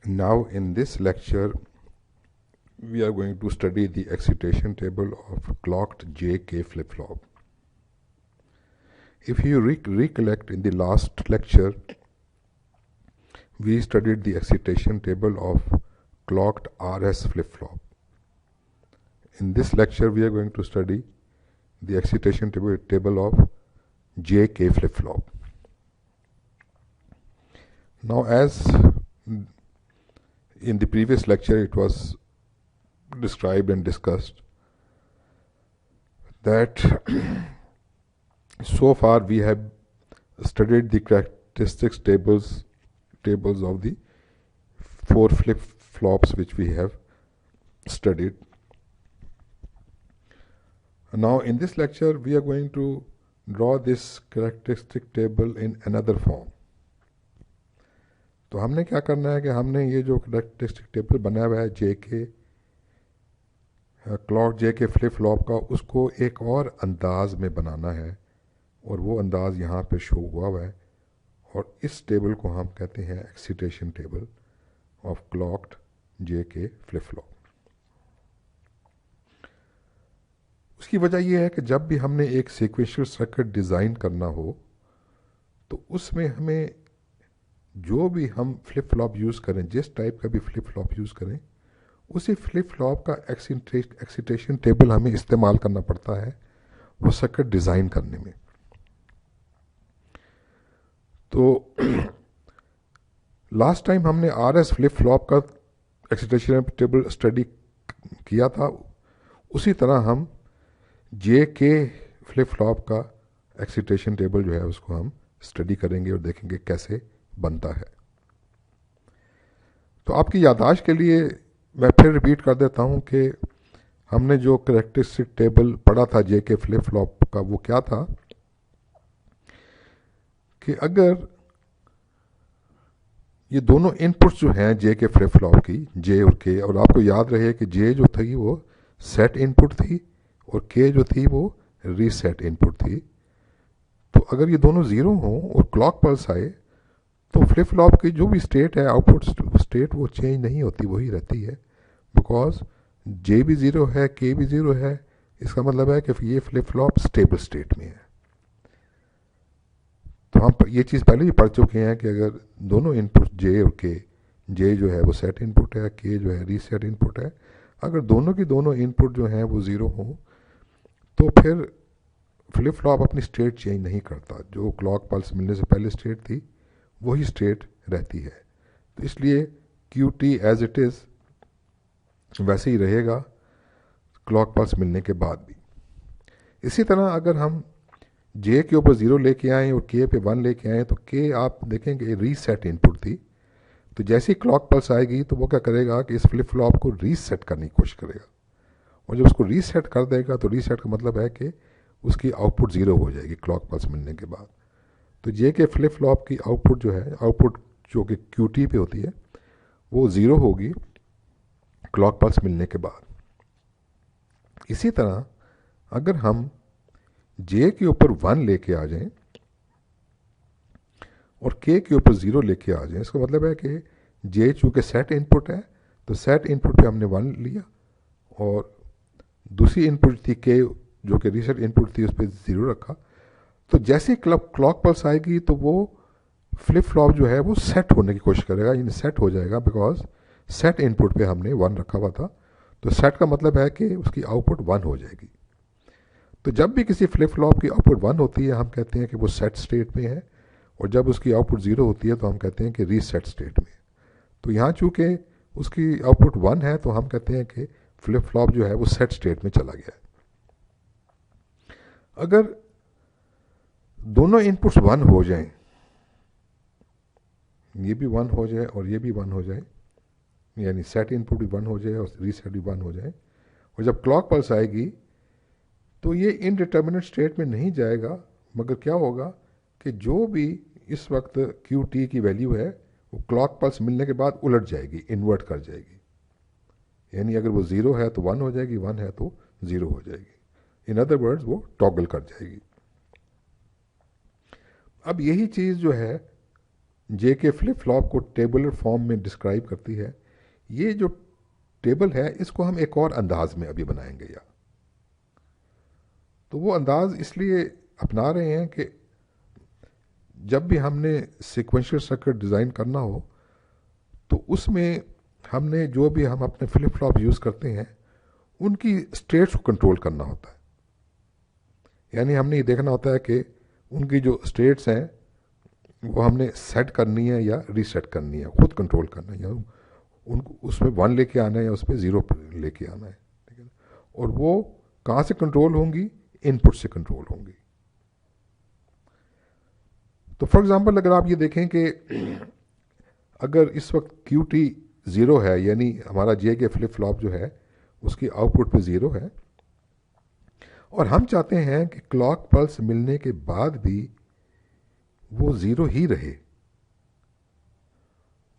Now in this lecture we are going to study the excitation table of clocked JK flip-flop. If you recollect, in the last lecture we studied the excitation table of clocked RS flip-flop. In this lecture we are going to study the excitation table of JK flip-flop. Now, as in the previous lecture it was described and discussed that so far we have studied the characteristics tables of the 4 flip-flops which we have studied. Now in this lecture we are going to draw this characteristic table in another form. तो हमने क्या करना है कि हमने ये जो characteristic table बनाया हुआ है जेके क्लॉक जेके फ्लिप फ्लॉप का, उसको एक और अंदाज में बनाना है और वो अंदाज यहाँ पे शो हुआ है और इस टेबल को हम कहते हैं excitation table of clogged JK flip flop. उसकी वजह यह है कि जब भी हमने एक सीक्वेंशियल सर्किट डिज़ाइन करना हो तो उसमें हमें जो भी हम फ्लिप फ्लॉप यूज़ करें, जिस टाइप का भी फ्लिप फ्लॉप यूज़ करें, उसी फ्लिप फ्लॉप का एक्साइटेशन टेबल हमें इस्तेमाल करना पड़ता है वो सर्किट डिज़ाइन करने में। तो लास्ट टाइम हमने आरएस फ्लिप फ्लॉप का एक्साइटेशन टेबल स्टडी किया था, उसी तरह हम जे के फ्लिप फ्लॉप का एक्साइटेशन टेबल जो है उसको हम स्टडी करेंगे और देखेंगे कैसे बनता है। तो आपकी याददाश्त के लिए मैं फिर रिपीट कर देता हूं कि हमने जो कैरेक्टरिस्टिक टेबल पढ़ा था जेके फ्लिप फ्लॉप का, वो क्या था कि अगर ये दोनों इनपुट्स जो हैं जेके फ्लिप फ्लॉप की, जे और के, और आपको याद रहे कि जे जो थी वो सेट इनपुट थी और के जो थी वो रीसेट इनपुट थी, तो अगर ये दोनों ज़ीरो हों और क्लॉक पल्स आए तो फ्लिप फ्लॉप की जो भी स्टेट है, आउटपुट स्टेट, वो चेंज नहीं होती, वही रहती है, बिकॉज जे भी ज़ीरो है, के भी ज़ीरो है। इसका मतलब है कि ये फ्लिप फ्लॉप स्टेबल स्टेट में है। तो हम ये चीज़ पहले ही पढ़ चुके हैं कि अगर दोनों इनपुट जे और के, जे जो है वो सेट इनपुट है, के जो है रीसेट इनपुट है, अगर दोनों की दोनों इनपुट जो हैं वो ज़ीरो हों तो फिर फ्लिप फ्लॉप अपनी स्टेट चेंज नहीं करता। जो क्लॉक पल्स मिलने से पहले स्टेट थी वही स्टेट रहती है। तो इसलिए Q T as it is वैसे ही रहेगा क्लॉक पल्स मिलने के बाद भी। इसी तरह अगर हम जे के ऊपर 0 लेके आएँ और के पे 1 लेके आएँ तो के आप देखेंगे रीसेट इनपुट थी, तो जैसी क्लॉक पल्स आएगी तो वो क्या करेगा कि इस फ्लिप फ्लॉप को रीसेट करने की कोशिश करेगा, और जब उसको रीसेट कर देगा तो रीसेट का मतलब है कि उसकी आउटपुट 0 हो जाएगी क्लॉक पल्स मिलने के बाद। तो जे के फ्लिप फ्लॉप की आउटपुट जो है, आउटपुट जो कि क्यू टी पे होती है, वो 0 होगी क्लॉक पल्स मिलने के बाद। इसी तरह अगर हम जे के ऊपर 1 लेके आ जाएं और के ऊपर 0 लेके आ जाएं, इसका मतलब है कि जे चूँकि सेट इनपुट है तो सेट इनपुट पे हमने 1 लिया और दूसरी इनपुट थी के जो कि रीसेट इनपुट थी उस पर 0 रखा। तो जैसे क्लॉक पल्स आएगी तो वो फ्लिप फ्लॉप जो है वो सेट होने की कोशिश करेगा, यानी सेट हो जाएगा, बिकॉज सेट इनपुट पे हमने 1 रखा हुआ था। तो सेट का मतलब है कि उसकी आउटपुट 1 हो जाएगी। तो जब भी किसी फ्लिप फ्लॉप की आउटपुट 1 होती है हम कहते हैं कि वो सेट स्टेट में है, और जब उसकी आउटपुट 0 होती है तो हम कहते हैं कि रीसेट स्टेट में। तो यहाँ चूँकि उसकी आउटपुट 1 है तो हम कहते हैं कि फ्लिप फ्लॉप जो है वो सेट स्टेट में चला गया है। अगर दोनों इनपुट्स 1 हो जाएं, ये भी 1 हो जाए और ये भी 1 हो जाए, यानी सेट इनपुट भी 1 हो जाए और रीसेट भी 1 हो जाए, और जब क्लॉक पल्स आएगी तो ये इनडिटर्मिनेट स्टेट में नहीं जाएगा, मगर क्या होगा कि जो भी इस वक्त क्यू टी की वैल्यू है वो क्लॉक पल्स मिलने के बाद उलट जाएगी, इन्वर्ट कर जाएगी, यानी अगर वो 0 है तो 1 हो जाएगी, 1 है तो 0 हो जाएगी। इन अदर वर्ड्स वो टॉगल कर जाएगी। अब यही चीज़ जो है जे के फ्लिप फ्लॉप को टेबुलर फॉर्म में डिस्क्राइब करती है। ये जो टेबल है इसको हम एक और अंदाज में अभी बनाएंगे या तो वो अंदाज इसलिए अपना रहे हैं कि जब भी हमने सिक्वेंशियल सर्किट डिज़ाइन करना हो तो उसमें हमने जो भी हम अपने फ्लिप फ्लॉप यूज़ करते हैं उनकी स्टेट्स को कंट्रोल करना होता है। यानी हमने ये देखना होता है कि उनकी जो स्टेट्स हैं वो हमने सेट करनी है या रीसेट करनी है, खुद कंट्रोल करना है, या उनको उसमें 1 लेके आना है या उस पर 0 लेके आना है, ठीक है। और वो कहाँ से कंट्रोल होंगी? इनपुट से कंट्रोल होंगी। तो फॉर एग्जांपल अगर आप ये देखें कि अगर इस वक्त क्यू टी 0 है, यानी हमारा जे के फ्लिप फ्लॉप जो है उसकी आउटपुट पे 0 है, और हम चाहते हैं कि क्लॉक पल्स मिलने के बाद भी वो 0 ही रहे,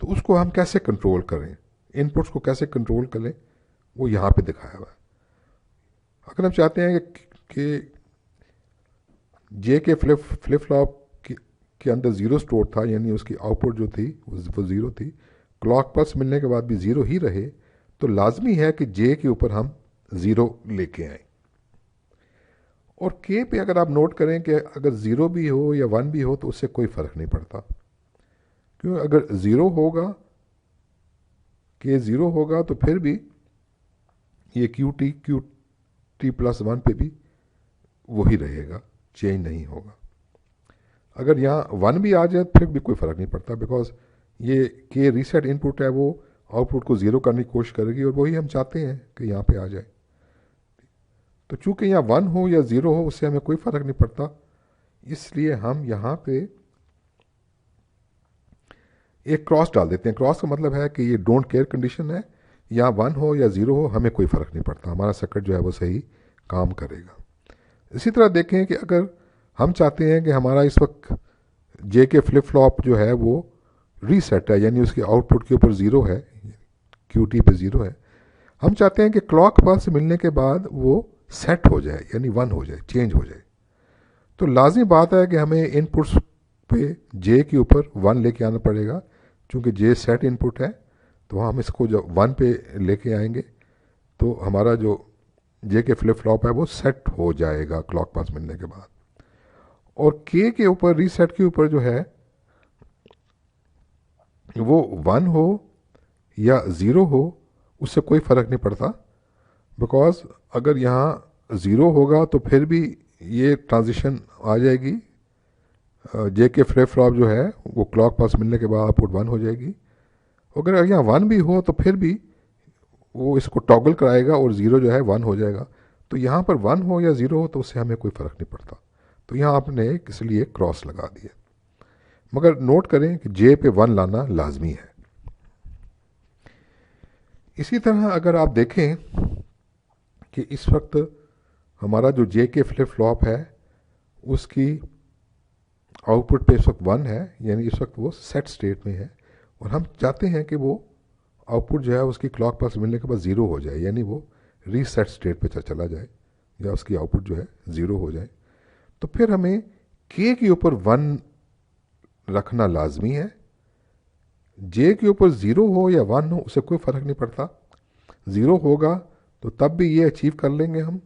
तो उसको हम कैसे कंट्रोल करें, इनपुट्स को कैसे कंट्रोल करें, वो यहाँ पे दिखाया हुआ है। अगर हम चाहते हैं कि जे के फ्लिप फ्लॉप के अंदर 0 स्टोर था, यानी उसकी आउटपुट जो थी वो 0 थी, क्लॉक पल्स मिलने के बाद भी 0 ही रहे, तो लाजमी है कि जे के ऊपर हम 0 लेके आए। और के पे अगर आप नोट करें कि अगर 0 भी हो या 1 भी हो तो उससे कोई फ़र्क नहीं पड़ता, क्योंकि अगर 0 होगा, के 0 होगा तो फिर भी ये क्यू टी प्लस 1 पे भी वही रहेगा, चेंज नहीं होगा। अगर यहाँ 1 भी आ जाए फिर भी कोई फ़र्क नहीं पड़ता, बिकॉज ये के रीसेट इनपुट है, वो आउटपुट को 0 करने की कोशिश करेगी और वही हम चाहते हैं कि यहाँ पे आ जाए। तो चूंकि यहाँ 1 हो या 0 हो उससे हमें कोई फ़र्क नहीं पड़ता, इसलिए हम यहाँ पे एक क्रॉस डाल देते हैं। क्रॉस का मतलब है कि ये डोंट केयर कंडीशन है, यहाँ 1 हो या 0 हो हमें कोई फ़र्क नहीं पड़ता, हमारा सर्किट जो है वो सही काम करेगा। इसी तरह देखें कि अगर हम चाहते हैं कि हमारा इस वक्त जे के फ्लिप फ्लॉप जो है वो रीसेट है, यानी उसकी आउटपुट के ऊपर 0 है, क्यू टी पे 0 है, हम चाहते हैं कि क्लॉक पल्स मिलने के बाद वो सेट हो जाए, यानी 1 हो जाए, चेंज हो जाए। तो लाजमी बात है कि हमें इनपुट्स पे जे के ऊपर 1 लेके आना पड़ेगा, क्योंकि जे सेट इनपुट है, तो हम इसको जब 1 पे लेके आएंगे तो हमारा जो जे के फ्लिप फ्लॉप है वो सेट हो जाएगा क्लॉक पल्स मिलने के बाद। और के ऊपर, रीसेट के ऊपर जो है वो 1 हो या 0 हो उससे कोई फ़र्क नहीं पड़ता, बिकॉज अगर यहाँ 0 होगा तो फिर भी ये ट्रांजिशन आ जाएगी, जे के फ्लिप फ्लॉप जो है वो क्लॉक पल्स मिलने के बाद आउटपुट 1 हो जाएगी। अगर यहाँ 1 भी हो तो फिर भी वो इसको टॉगल कराएगा और 0 जो है 1 हो जाएगा। तो यहाँ पर 1 हो या 0 हो तो उससे हमें कोई फ़र्क नहीं पड़ता, तो यहाँ आपने इसलिए क्रॉस लगा दिया। मगर नोट करें कि जे पे 1 लाना लाजमी है। इसी तरह अगर आप देखें कि इस वक्त हमारा जो जे के फ्लिप फ्लॉप है उसकी आउटपुट पे इस वक्त 1 है, यानी इस वक्त वो सेट स्टेट में है, और हम चाहते हैं कि वो आउटपुट जो है उसकी क्लॉक पल्स मिलने के बाद 0 हो जाए, यानी वो रीसेट स्टेट पे चला जाए या उसकी आउटपुट जो है 0 हो जाए। तो फिर हमें के ऊपर 1 रखना लाजमी है, जे के ऊपर 0 हो या 1 हो उससे कोई फ़र्क नहीं पड़ता। 0 होगा तो तब भी ये अचीव कर लेंगे हम,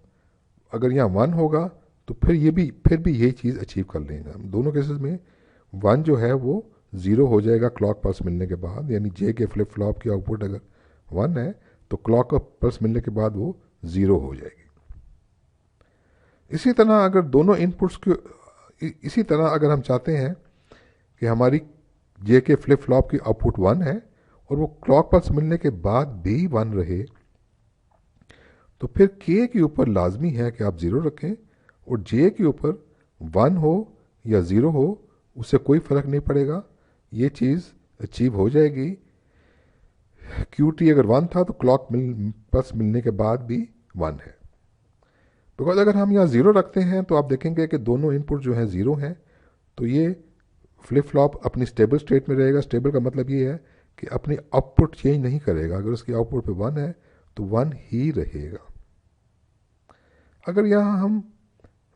अगर यहाँ 1 होगा तो फिर भी यही चीज़ अचीव कर लेंगे हम। दोनों केसेस में 1 जो है वो 0 हो जाएगा क्लॉक पल्स मिलने के बाद, यानी जे के फ्लिप फ्लॉप की आउटपुट अगर 1 है तो क्लॉक पल्स मिलने के बाद वो 0 हो जाएगी। इसी तरह अगर दोनों इनपुट्स इसी तरह अगर हम चाहते हैं कि हमारी जे के फ्लिप फ्लॉप की आउटपुट 1 है और वो क्लॉक पल्स मिलने के बाद भी 1 रहे, तो फिर के ऊपर लाजमी है कि आप 0 रखें, और जे के ऊपर 1 हो या 0 हो उससे कोई फ़र्क नहीं पड़ेगा, ये चीज़ अचीव हो जाएगी। क्यू टी अगर 1 था तो क्लॉक पल्स मिलने के बाद भी 1 है। बिकॉज अगर हम यहाँ 0 रखते हैं तो आप देखेंगे कि दोनों इनपुट जो हैं 0 हैं, तो ये फ्लिप फ्लॉप अपनी स्टेबल स्टेट में रहेगा। स्टेबल का मतलब ये है कि अपनी आउटपुट चेंज नहीं करेगा, अगर उसकी आउटपुट पे 1 है तो 1 ही रहेगा। अगर यहाँ हम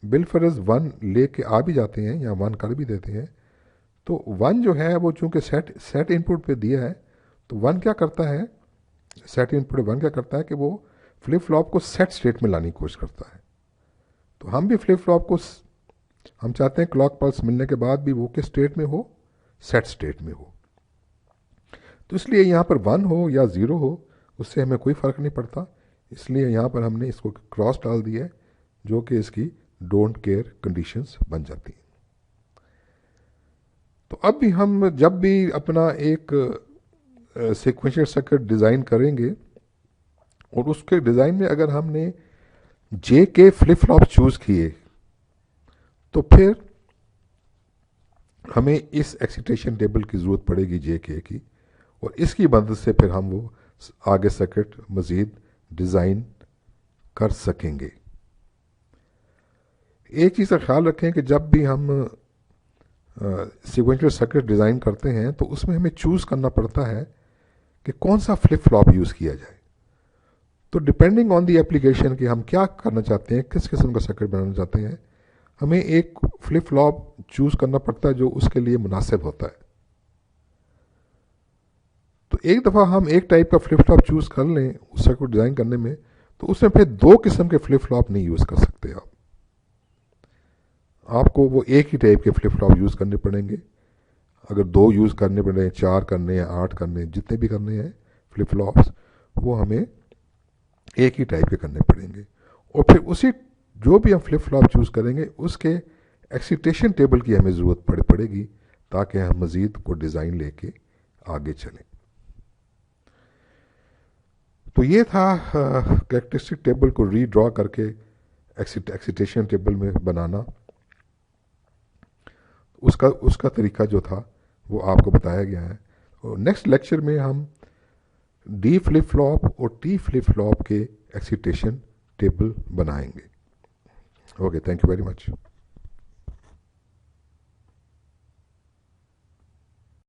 बिलफरज 1 ले के आ भी जाते हैं या 1 कर भी देते हैं तो 1 जो है वो चूंकि सेट सेट इनपुट पे दिया है, तो 1 क्या करता है, सेट इनपुट 1 क्या करता है कि वो फ्लिप फ्लॉप को सेट स्टेट में लाने की कोशिश करता है। तो हम भी फ्लिप फ्लॉप को हम चाहते हैं क्लॉक पल्स मिलने के बाद भी वो किस स्टेट में हो, सेट स्टेट में हो। तो इसलिए यहाँ पर 1 हो या 0 हो उससे हमें कोई फ़र्क नहीं पड़ता, इसलिए यहाँ पर हमने इसको क्रॉस डाल दिया है, जो कि इसकी डोंट केयर कंडीशंस बन जाती हैं। तो अब भी हम जब भी अपना एक सीक्वेंशियल सर्किट डिज़ाइन करेंगे और उसके डिज़ाइन में अगर हमने जे के फ्लिप फ्लॉप चूज़ किए, तो फिर हमें इस एक्साइटेशन टेबल की ज़रूरत पड़ेगी जे के की, और इसकी मदद से फिर हम वो आगे सर्किट मज़ीद डिज़ाइन कर सकेंगे। एक चीज़ का ख्याल रखें कि जब भी हम सीक्वेंशियल सर्किट डिज़ाइन करते हैं तो उसमें हमें चूज़ करना पड़ता है कि कौन सा फ्लिप फ्लॉप यूज़ किया जाए। तो डिपेंडिंग ऑन दी एप्लीकेशन कि हम क्या करना चाहते हैं, किस किस्म का सर्किट बनाना चाहते हैं, हमें एक फ्लिप फ्लॉप चूज़ करना पड़ता है जो उसके लिए मुनासिब होता है। तो एक दफ़ा हम एक टाइप का फ्लिप फ्लॉप चूज़ कर लें उस सर्किट को डिज़ाइन करने में, तो उसमें फिर 2 किस्म के फ्लिप फ्लॉप नहीं यूज़ कर सकते आप। आपको वो एक ही टाइप के फ्लिप फ्लॉप यूज़ करने पड़ेंगे। अगर 2 यूज़ करने पड़े, 4 करने हैं, 8 करने हैं, जितने भी करने हैं फ्लिप फ्लॉप्स, वो हमें एक ही टाइप के करने पड़ेंगे। और फिर उसी जो भी हम फ्लिप फ्लॉप चूज़ करेंगे उसके एक्साइटेशन टेबल की हमें ज़रूरत पड़ेगी ताकि हम मज़ीद को डिज़ाइन लेके आगे चलें। तो ये था कैरेक्टरिस्टिक टेबल को रीड्रॉ करके एक्साइटेशन टेबल में बनाना। उसका तरीका जो था वो आपको बताया गया है। और नेक्स्ट लेक्चर में हम डी फ्लिप फ्लॉप और टी फ्लिप फ्लॉप के एक्साइटेशन टेबल बनाएंगे। Okay, thank you very much.